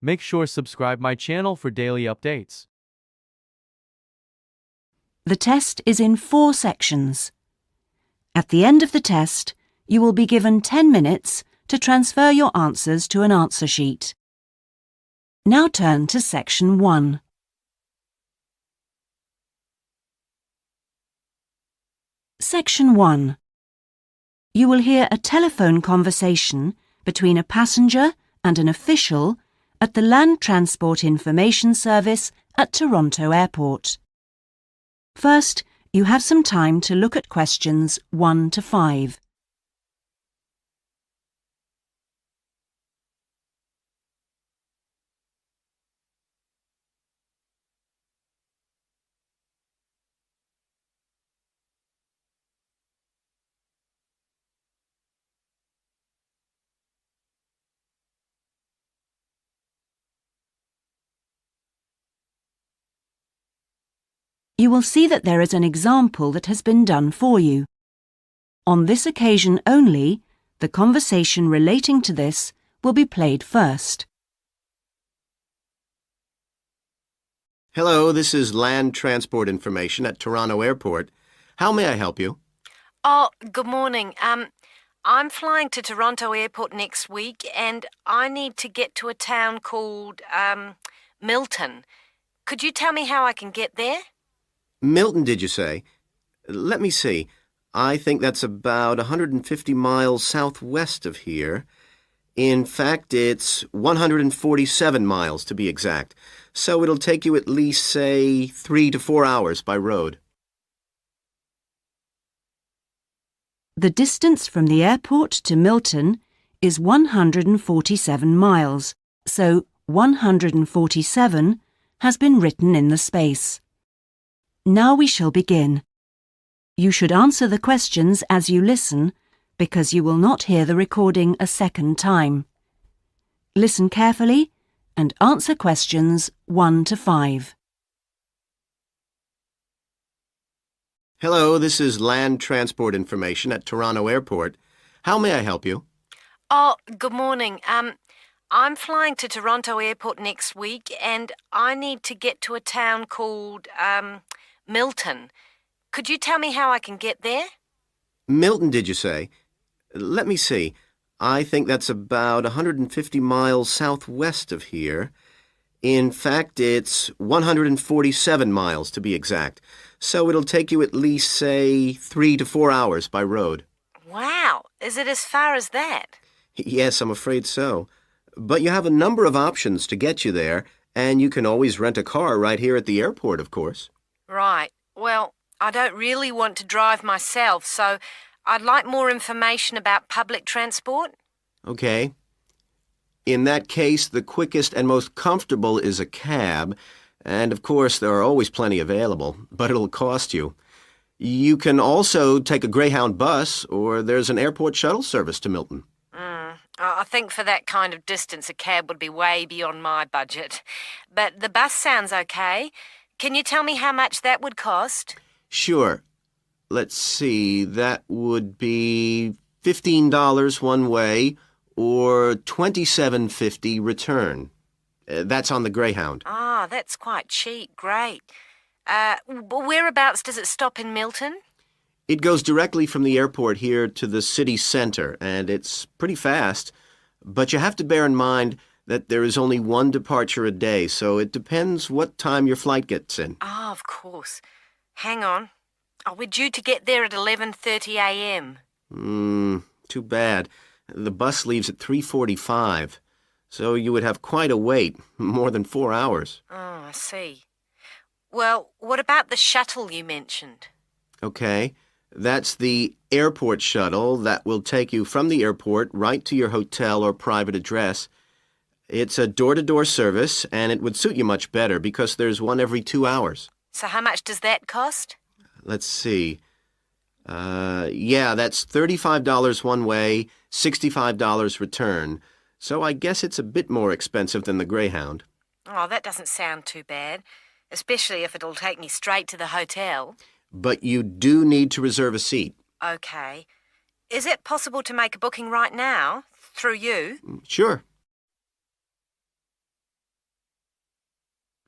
Make sure subscribe my channel for daily updates. The test is in 4 sections. At the end of the test, you will be given 10 minutes to transfer your answers to an answer sheet. Now turn to Section 1. Section 1. You will hear a telephone conversation between a passenger and an official at the Land Transport Information Service at Toronto Airport. First, you have some time to look at questions 1 to 5. You will see that there is an example that has been done for you. On this occasion only, the conversation relating to this will be played first. Hello, this is Land Transport Information at Toronto Airport. How may I help you? Oh, good morning. I'm flying to Toronto Airport next week and I need to get to a town called, Milton. Could you tell me how I can get there? Milton, did you say? Let me see. I think that's about 150 miles southwest of here. In fact, it's 147 miles to be exact. So it'll take you at least, say, 3 to 4 hours by road. The distance from the airport to Milton is 147 miles, so 147 has been written in the space. Now we shall begin. You should answer the questions as you listen, because you will not hear the recording a second time. Listen carefully and answer questions 1 to 5. Hello, this is Land Transport Information at Toronto Airport. How may I help you? Oh, good morning. I'm flying to Toronto Airport next week and I need to get to a town called, Milton. Could you tell me how I can get there? Milton, did you say? Let me see. I think that's about 150 miles southwest of here. In fact, it's 147 miles to be exact. So it'll take you at least, say, 3 to 4 hours by road. Wow, is it as far as that? Yes, I'm afraid so. But you have a number of options to get you there, and you can always rent a car right here at the airport, of course. Right. Well, I don't really want to drive myself, so I'd like more information about public transport. Okay. In that case, the quickest and most comfortable is a cab, and of course there are always plenty available, but it'll cost you. You can also take a Greyhound bus, or there's an airport shuttle service to Milton. I think for that kind of distance, a cab would be way beyond my budget. But the bus sounds okay. Can you tell me how much that would cost? Sure. Let's see, that would be $15 one way or $27.50 return. That's on the Greyhound. Ah, that's quite cheap. Great. Whereabouts does it stop in Milton? It goes directly from the airport here to the city center, and it's pretty fast. But you have to bear in mind that there is only one departure a day, so it depends what time your flight gets in. Ah, of course. Hang on. Oh, we're due to get there at 11:30 a.m. Too bad. The bus leaves at 3:45, so you would have quite a wait, more than 4 hours. Oh, I see. Well, what about the shuttle you mentioned? Okay, that's the airport shuttle that will take you from the airport right to your hotel or private address. It's a door-to-door service, and it would suit you much better because there's one every 2 hours. So how much does that cost? Let's see. Yeah, that's $35 one way, $65 return. So I guess it's a bit more expensive than the Greyhound. Oh, that doesn't sound too bad, especially if it'll take me straight to the hotel. But you do need to reserve a seat. Okay. Is it possible to make a booking right now, through you? Sure.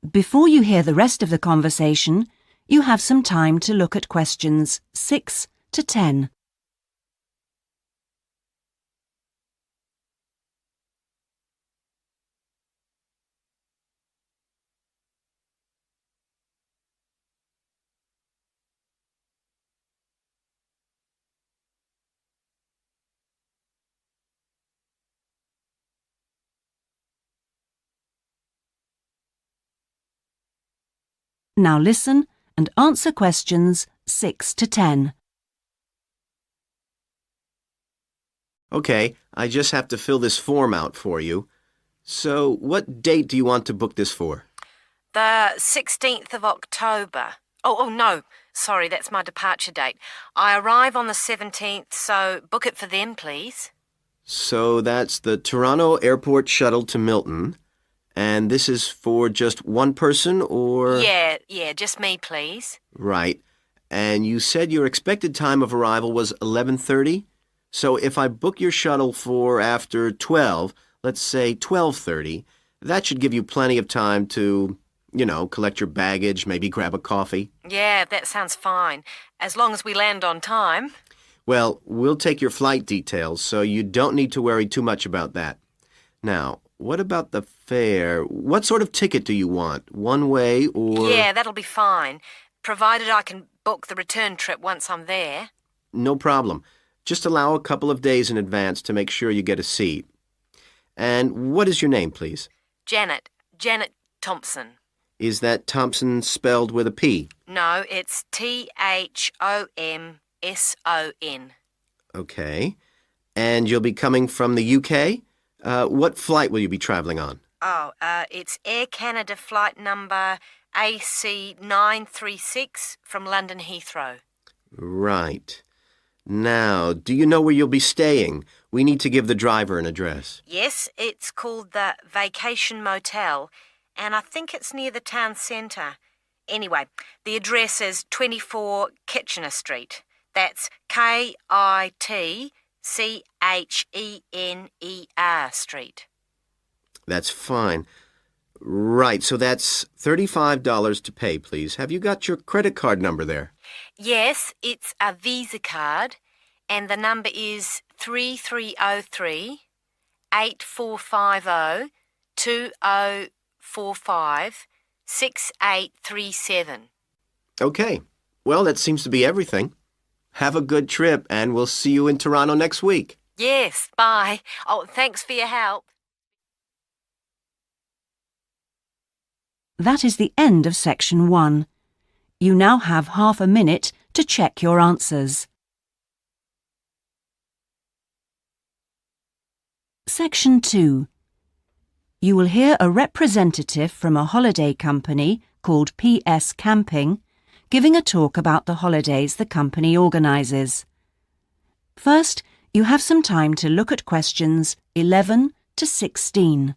Before you hear the rest of the conversation, you have some time to look at questions 6 to 10. Now listen and answer questions 6 to 10. Okay, I just have to fill this form out for you. So, what date do you want to book this for? The 16th of October. Oh, no. Sorry, that's my departure date. I arrive on the 17th, so book it for then, please. So that's the Toronto Airport shuttle to Milton. And this is for just one person, or? Yeah, just me, please. Right. And you said your expected time of arrival was 11:30? So if I book your shuttle for after 12, let's say 12:30, that should give you plenty of time to, collect your baggage, maybe grab a coffee. Yeah, that sounds fine. As long as we land on time. Well, we'll take your flight details, so you don't need to worry too much about that. Now, what about the fare? What sort of ticket do you want? One way or? Yeah, that'll be fine, provided I can book the return trip once I'm there. No problem. Just allow a couple of days in advance to make sure you get a seat. And what is your name, please? Janet Thompson. Is that Thompson spelled with a P? No, it's Thomson. Okay. And you'll be coming from the UK? What flight will you be traveling on? It's Air Canada flight number AC936 from London Heathrow. Right. Now, do you know where you'll be staying? We need to give the driver an address. Yes, it's called the Vacation Motel, and I think it's near the town centre. Anyway, the address is 24 Kitchener Street. That's Kitchener Street. That's fine. Right, so that's $35 to pay, please. Have you got your credit card number there? Yes, it's a Visa card, and the number is 3303 8450 2045 6837. Okay. Well, that seems to be everything. Have a good trip, and we'll see you in Toronto next week. Yes, bye. Oh, thanks for your help. That is the end of section 1. You now have half a minute to check your answers. Section 2. You will hear a representative from a holiday company called PS Camping giving a talk about the holidays the company organises. First, you have some time to look at questions 11 to 16.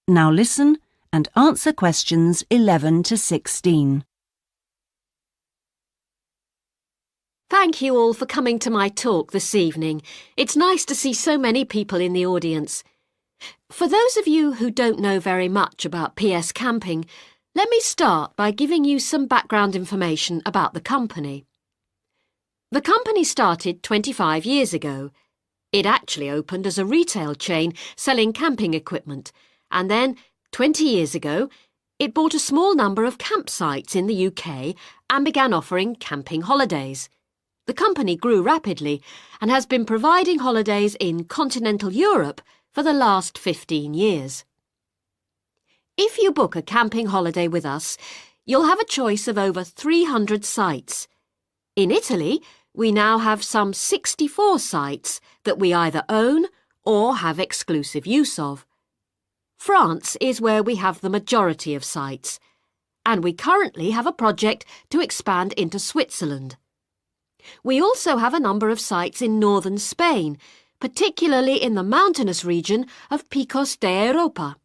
Now listen and answer questions 11 to 16. Thank you all for coming to my talk this evening. It's nice to see so many people in the audience. For those of you who don't know very much about PS Camping, let me start by giving you some background information about the company. The company started 25 years ago. It actually opened as a retail chain selling camping equipment, and then, 20 years ago, it bought a small number of campsites in the UK and began offering camping holidays. The company grew rapidly and has been providing holidays in continental Europe for the last 15 years. If you book a camping holiday with us, you'll have a choice of over 300 sites. In Italy, we now have some 64 sites that we either own or have exclusive use of. France is where we have the majority of sites, and we currently have a project to expand into Switzerland. We also have a number of sites in northern Spain, particularly in the mountainous region of Picos de Europa.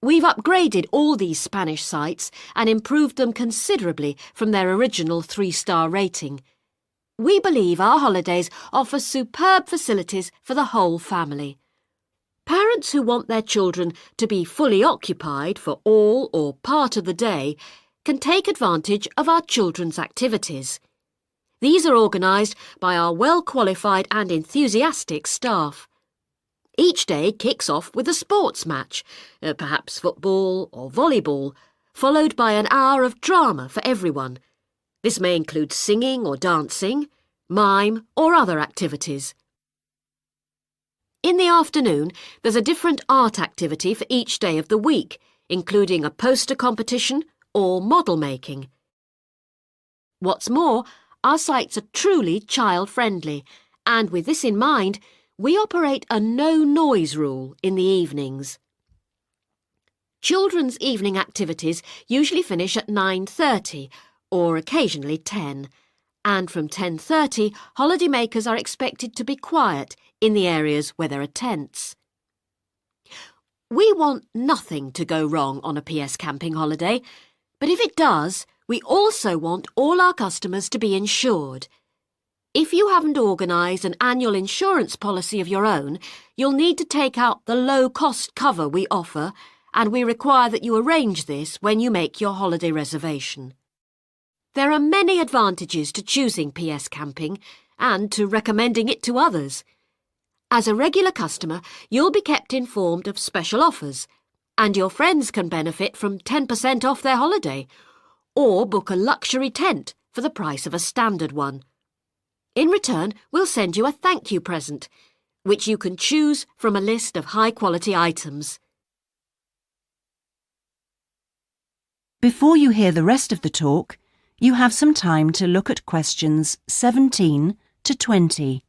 We've upgraded all these Spanish sites and improved them considerably from their original 3-star rating. We believe our holidays offer superb facilities for the whole family. Parents who want their children to be fully occupied for all or part of the day can take advantage of our children's activities. These are organised by our well-qualified and enthusiastic staff. Each day kicks off with a sports match, perhaps football or volleyball, followed by an hour of drama for everyone. This may include singing or dancing, mime or other activities. In the afternoon, there's a different art activity for each day of the week, including a poster competition or model making. What's more, our sites are truly child-friendly, and with this in mind, we operate a no-noise rule in the evenings. Children's evening activities usually finish at 9:30 or occasionally 10, and from 10:30 holidaymakers are expected to be quiet in the areas where there are tents. We want nothing to go wrong on a PS camping holiday, but if it does, we also want all our customers to be insured. If you haven't organised an annual insurance policy of your own, you'll need to take out the low-cost cover we offer, and we require that you arrange this when you make your holiday reservation. There are many advantages to choosing PS Camping and to recommending it to others. As a regular customer, you'll be kept informed of special offers, and your friends can benefit from 10% off their holiday, or book a luxury tent for the price of a standard one. In return, we'll send you a thank you present, which you can choose from a list of high-quality items. Before you hear the rest of the talk, you have some time to look at questions 17 to 20.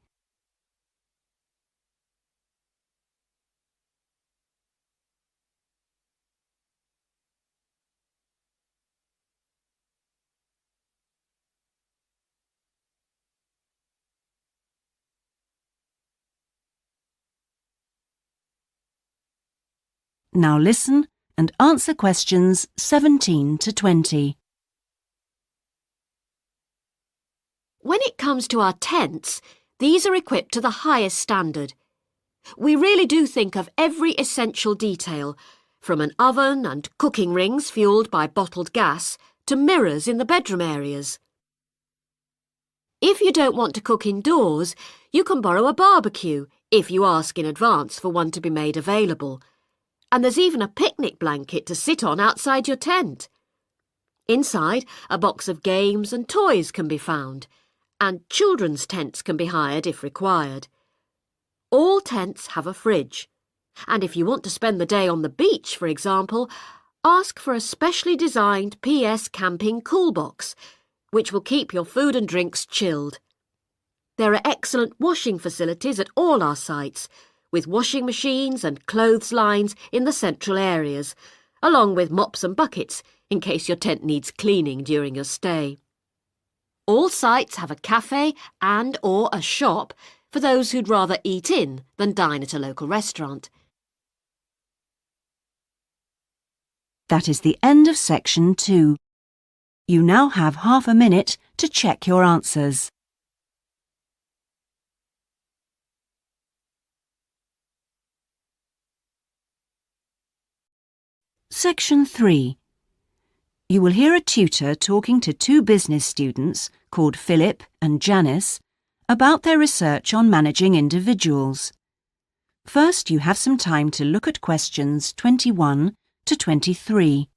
Now listen and answer questions 17 to 20. When it comes to our tents, these are equipped to the highest standard. We really do think of every essential detail, from an oven and cooking rings fuelled by bottled gas to mirrors in the bedroom areas. If you don't want to cook indoors, you can borrow a barbecue if you ask in advance for one to be made available. And there's even a picnic blanket to sit on outside your tent. Inside, a box of games and toys can be found, and children's tents can be hired if required. All tents have a fridge, and if you want to spend the day on the beach, for example, ask for a specially designed PS Camping cool box, which will keep your food and drinks chilled. There are excellent washing facilities at all our sites, with washing machines and clothes lines in the central areas, along with mops and buckets in case your tent needs cleaning during your stay. All sites have a cafe and or a shop for those who'd rather eat in than dine at a local restaurant. That is the end of section 2. You now have half a minute to check your answers. Section 3. You will hear a tutor talking to 2 business students called Philip and Janice about their research on managing individuals. First, you have some time to look at questions 21 to 23.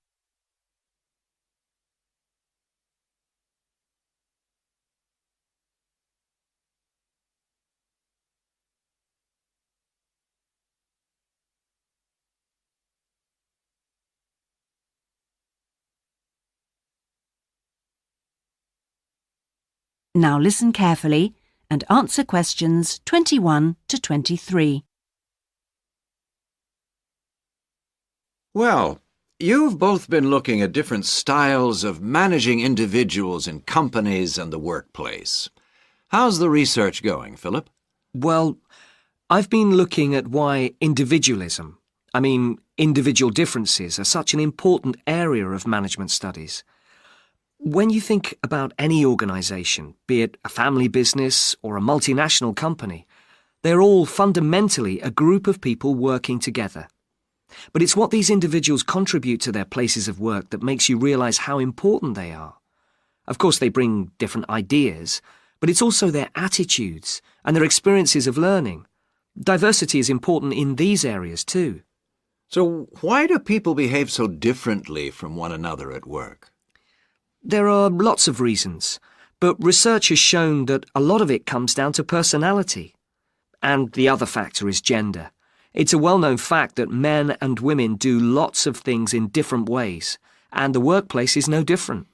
Now listen carefully and answer questions 21 to 23. Well, you've both been looking at different styles of managing individuals in companies and the workplace. How's the research going, Philip? Well, I've been looking at why individualism, individual differences, are such an important area of management studies. When you think about any organisation, be it a family business or a multinational company, they're all fundamentally a group of people working together. But it's what these individuals contribute to their places of work that makes you realise how important they are. Of course, they bring different ideas, but it's also their attitudes and their experiences of learning. Diversity is important in these areas too. So why do people behave so differently from one another at work? There are lots of reasons, but research has shown that a lot of it comes down to personality. And the other factor is gender. It's a well-known fact that men and women do lots of things in different ways, and the workplace is no different.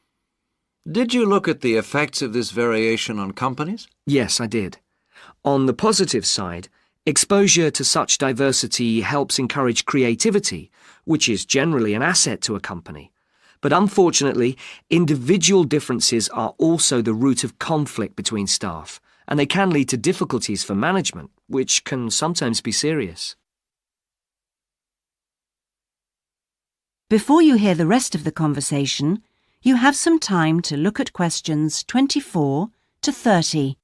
Did you look at the effects of this variation on companies? Yes, I did. On the positive side, exposure to such diversity helps encourage creativity, which is generally an asset to a company. But unfortunately, individual differences are also the root of conflict between staff, and they can lead to difficulties for management, which can sometimes be serious. Before you hear the rest of the conversation, you have some time to look at questions 24 to 30.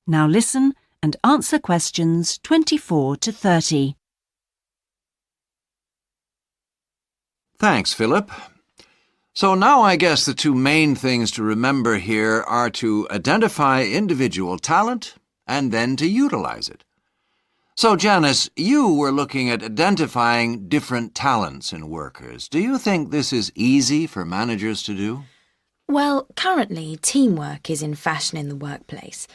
Now listen and answer questions 24 to 30. Thanks, Philip. So now I guess the two main things to remember here are to identify individual talent and then to utilize it. So, Janice, you were looking at identifying different talents in workers. Do you think this is easy for managers to do? Well, currently, teamwork is in fashion in the workplace,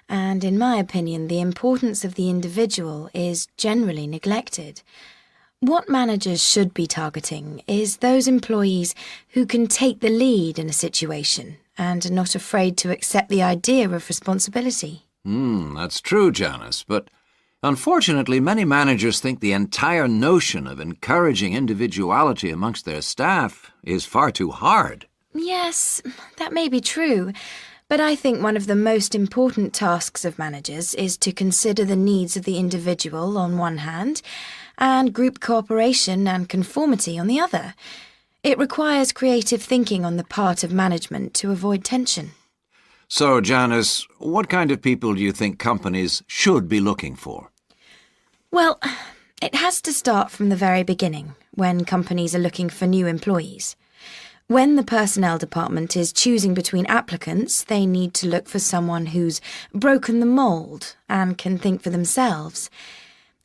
and in my opinion, the importance of the individual is generally neglected. What managers should be targeting is those employees who can take the lead in a situation and are not afraid to accept the idea of responsibility. That's true, Janice, but unfortunately, many managers think the entire notion of encouraging individuality amongst their staff is far too hard. Yes, that may be true, but I think one of the most important tasks of managers is to consider the needs of the individual on one hand and group cooperation and conformity on the other. It requires creative thinking on the part of management to avoid tension. So, Janice, what kind of people do you think companies should be looking for? Well, it has to start from the very beginning, when companies are looking for new employees. When the personnel department is choosing between applicants, they need to look for someone who's broken the mould and can think for themselves.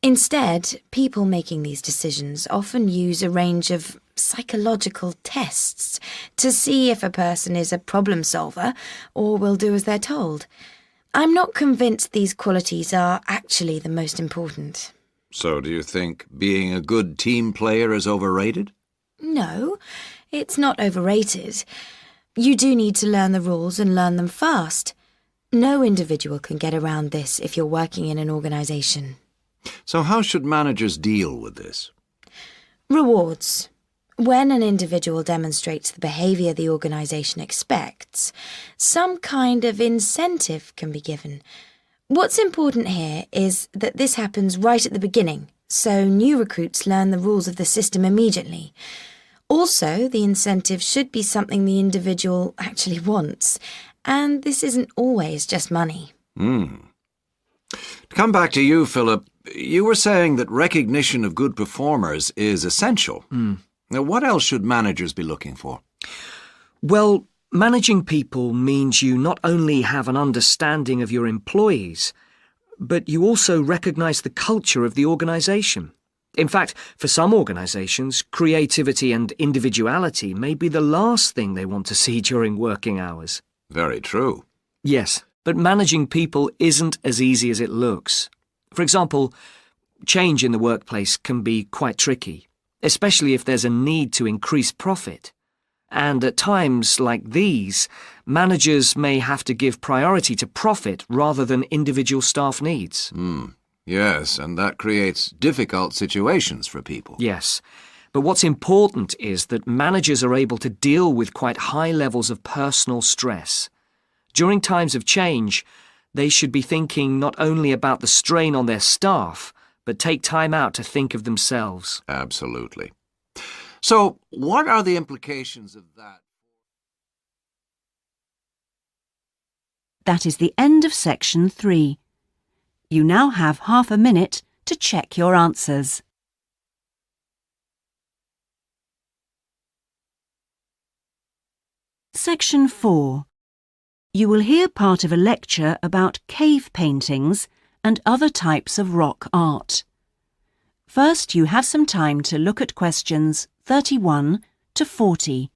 Instead, people making these decisions often use a range of psychological tests to see if a person is a problem solver or will do as they're told. I'm not convinced these qualities are actually the most important. So do you think being a good team player is overrated? No, it's not overrated. You do need to learn the rules and learn them fast. No individual can get around this if you're working in an organisation. So how should managers deal with this? Rewards. When an individual demonstrates the behaviour the organisation expects, some kind of incentive can be given. What's important here is that this happens right at the beginning, so new recruits learn the rules of the system immediately. Also, the incentive should be something the individual actually wants, And this isn't always just money. To come back to you, Philip, you were saying that recognition of good performers is essential. Now, what else should managers be looking for? Well, managing people means you not only have an understanding of your employees, but you also recognise the culture of the organisation. In fact, for some organisations, creativity and individuality may be the last thing they want to see during working hours. Very true. Yes, but managing people isn't as easy as it looks. For example, change in the workplace can be quite tricky, especially if there's a need to increase profit. And at times like these, managers may have to give priority to profit rather than individual staff needs. Yes, and that creates difficult situations for people. Yes, but what's important is that managers are able to deal with quite high levels of personal stress. During times of change, they should be thinking not only about the strain on their staff, but take time out to think of themselves. Absolutely. So, what are the implications of that? That is the end of section 3. You now have half a minute to check your answers. Section 4. You will hear part of a lecture about cave paintings and other types of rock art. First, you have some time to look at questions 31 to 40.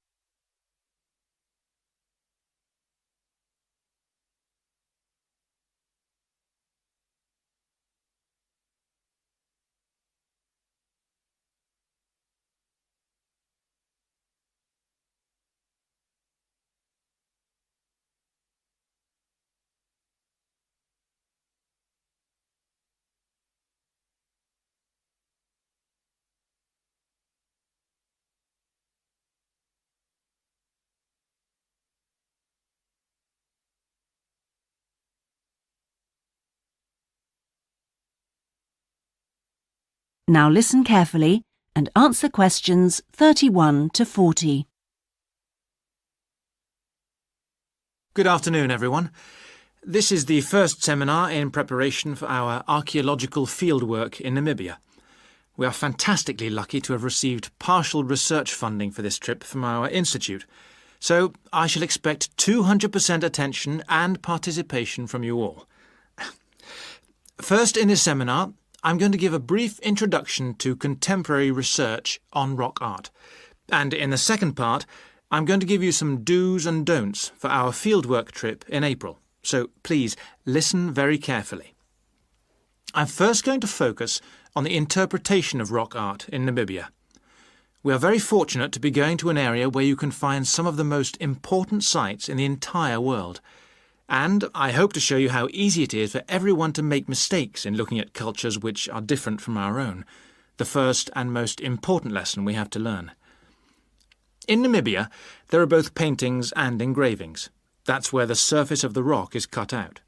Now listen carefully and answer questions 31 to 40. Good afternoon, everyone. This is the first seminar in preparation for our archaeological fieldwork in Namibia. We are fantastically lucky to have received partial research funding for this trip from our institute, so I shall expect 200% attention and participation from you all. First, in this seminar, I'm going to give a brief introduction to contemporary research on rock art. And in the second part, I'm going to give you some do's and don'ts for our fieldwork trip in April. So please listen very carefully. I'm first going to focus on the interpretation of rock art in Namibia. We are very fortunate to be going to an area where you can find some of the most important sites in the entire world. And I hope to show you how easy it is for everyone to make mistakes in looking at cultures which are different from our own, the first and most important lesson we have to learn. In Namibia, there are both paintings and engravings. That's where the surface of the rock is cut out.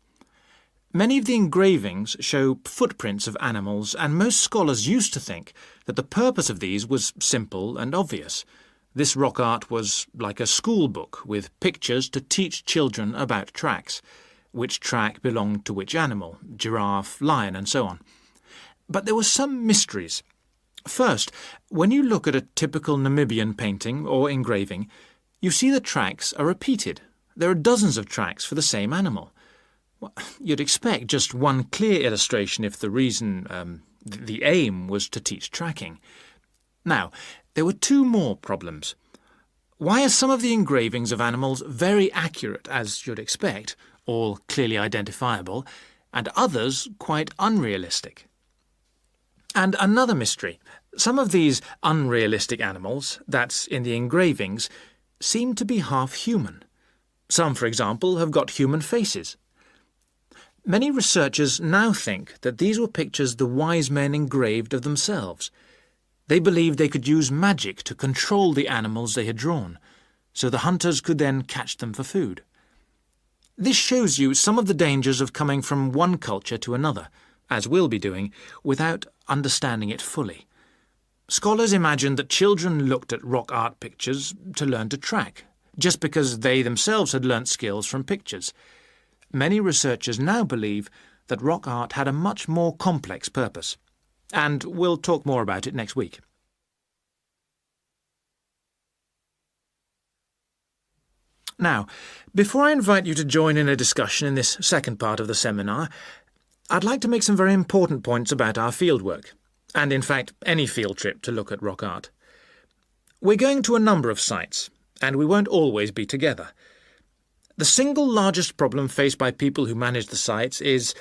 Many of the engravings show footprints of animals, and most scholars used to think that the purpose of these was simple and obvious. This rock art was like a school book with pictures to teach children about tracks, which track belonged to which animal, giraffe, lion, and so on. But there were some mysteries. First, when you look at a typical Namibian painting or engraving, you see the tracks are repeated. There are dozens of tracks for the same animal. Well, you'd expect just one clear illustration if the reason, the aim was to teach tracking. Now, there were two more problems. Why are some of the engravings of animals very accurate, as you'd expect, all clearly identifiable, and others quite unrealistic? And another mystery. Some of these unrealistic animals, that's in the engravings, seem to be half human. Some, for example, have got human faces. Many researchers now think that these were pictures the wise men engraved of themselves. They believed they could use magic to control the animals they had drawn, so the hunters could then catch them for food. This shows you some of the dangers of coming from one culture to another, as we'll be doing, without understanding it fully. Scholars imagine that children looked at rock art pictures to learn to track, just because they themselves had learnt skills from pictures. Many researchers now believe that rock art had a much more complex purpose, and we'll talk more about it next week. Now, before I invite you to join in a discussion in this second part of the seminar, I'd like to make some very important points about our fieldwork, and in fact any field trip to look at rock art. We're going to a number of sites, and we won't always be together. The single largest problem faced by people who manage the sites is,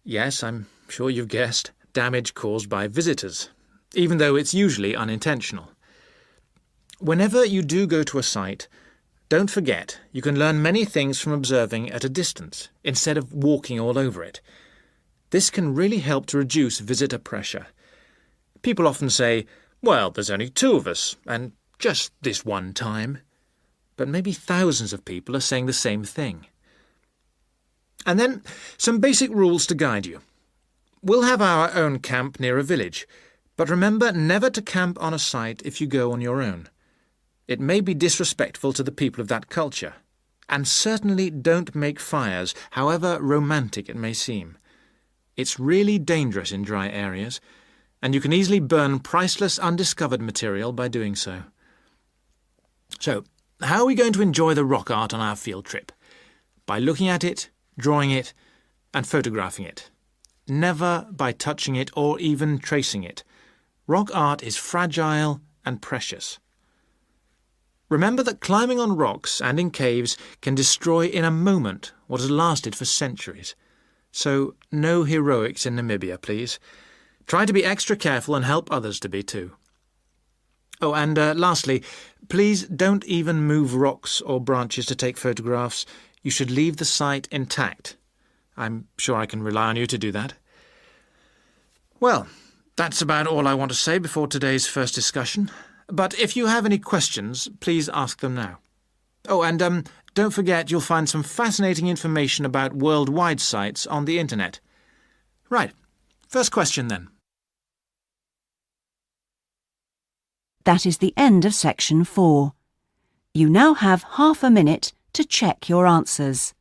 yes, I'm sure you've guessed, damage caused by visitors, even though it's usually unintentional. Whenever you do go to a site, don't forget you can learn many things from observing at a distance, instead of walking all over it. This can really help to reduce visitor pressure. People often say, well, there's only 2 of us, and just this one time. But maybe thousands of people are saying the same thing. And then some basic rules to guide you. We'll have our own camp near a village, but remember never to camp on a site if you go on your own. It may be disrespectful to the people of that culture, and certainly don't make fires, however romantic it may seem. It's really dangerous in dry areas, and you can easily burn priceless undiscovered material by doing so. So, how are we going to enjoy the rock art on our field trip? By looking at it, drawing it, and photographing it. Never by touching it or even tracing it. Rock art is fragile and precious. Remember that climbing on rocks and in caves can destroy in a moment what has lasted for centuries. So, no heroics in Namibia, please. Try to be extra careful and help others to be too. Oh, and lastly, please don't even move rocks or branches to take photographs. You should leave the site intact. I'm sure I can rely on you to do that. Well, that's about all I want to say before today's first discussion. But if you have any questions, please ask them now. Oh, and don't forget you'll find some fascinating information about worldwide sites on the internet. Right, first question then. That is the end of section 4. You now have half a minute to check your answers.